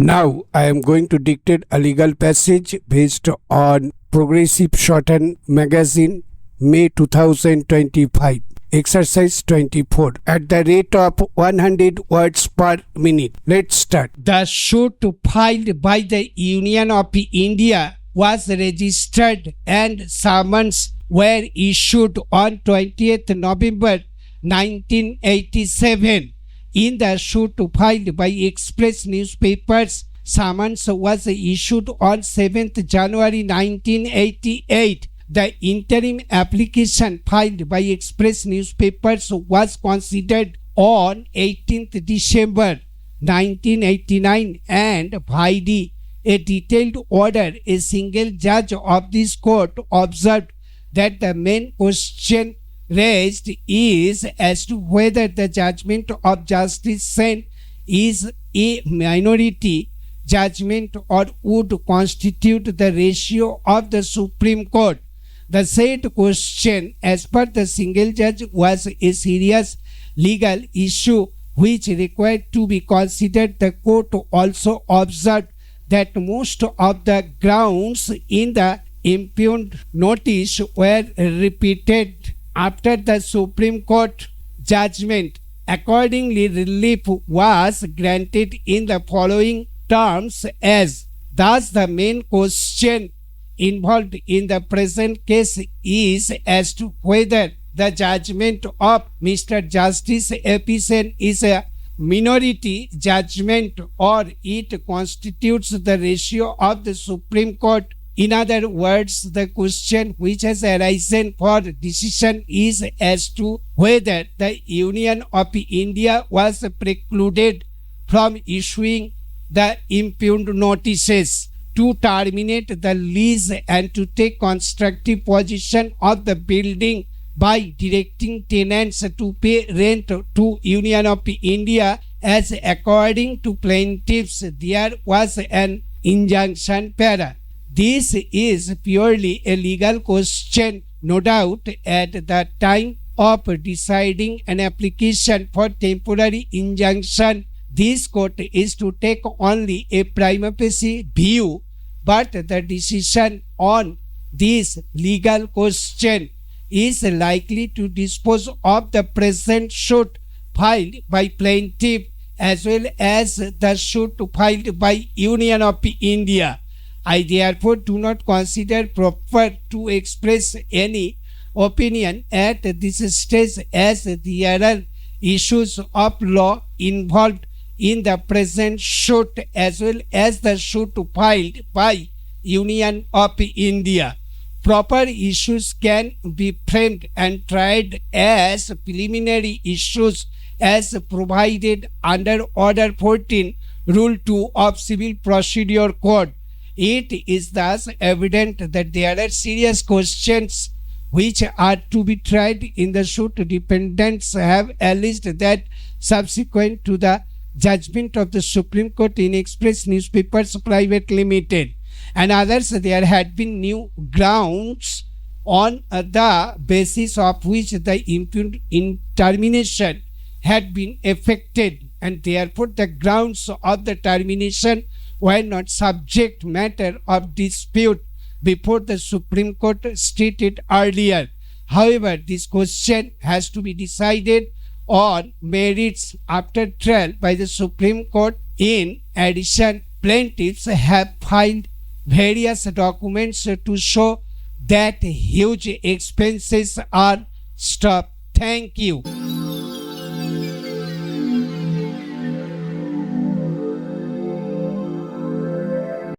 Now I am going to dictate a legal passage based on Progressive Shorthand Magazine, May 2025. Exercise 24 at the rate of 100 words per minute. Let's start. The suit filed by the Union of India was registered and summons were issued on 20th November 1987. In the suit filed by Express newspapers, summons was issued on 7th January 1988. The interim application filed by Express newspapers was considered on 18th December 1989 and vide a detailed order. A single judge of this court observed that the main question raised is as to whether the judgment of Justice Sen is a minority judgment or would constitute the ratio of the Supreme Court. The said question, as per the single judge, was a serious legal issue which required to be considered. The court also observed that most of the grounds in the impugned notice were repeated after the Supreme Court judgment. Accordingly, relief was granted in the following terms as: thus the main question involved in the present case is as to whether the judgment of Mr. Justice A.P. Sen is a minority judgment or it constitutes the ratio of the Supreme Court. In other words, the question which has arisen for decision is as to whether the Union of India was precluded from issuing the impugned notices to terminate the lease and to take constructive possession of the building by directing tenants to pay rent to Union of India, as according to plaintiffs there was an injunction para. This is purely a legal question. No doubt at the time of deciding an application for temporary injunction, this court is to take only a prima facie view, but the decision on this legal question is likely to dispose of the present suit filed by plaintiff as well as the suit filed by Union of India. I therefore do not consider proper to express any opinion at this stage, as there are issues of law involved in the present suit as well as the suit filed by Union of India. Proper issues can be framed and tried as preliminary issues as provided under Order 14, Rule 2 of Civil Procedure Code. It is thus evident that there are serious questions which are to be tried in the suit. Defendants have alleged that subsequent to the judgment of the Supreme Court in Express Newspapers Private Limited and others, there had been new grounds on the basis of which the impugned termination had been effected, and therefore the grounds of the termination were not subject matter of dispute before the Supreme Court stated earlier. However, this question has to be decided on merits after trial by the Supreme Court. In addition, plaintiffs have filed various documents to show that huge expenses are stopped. Thank you.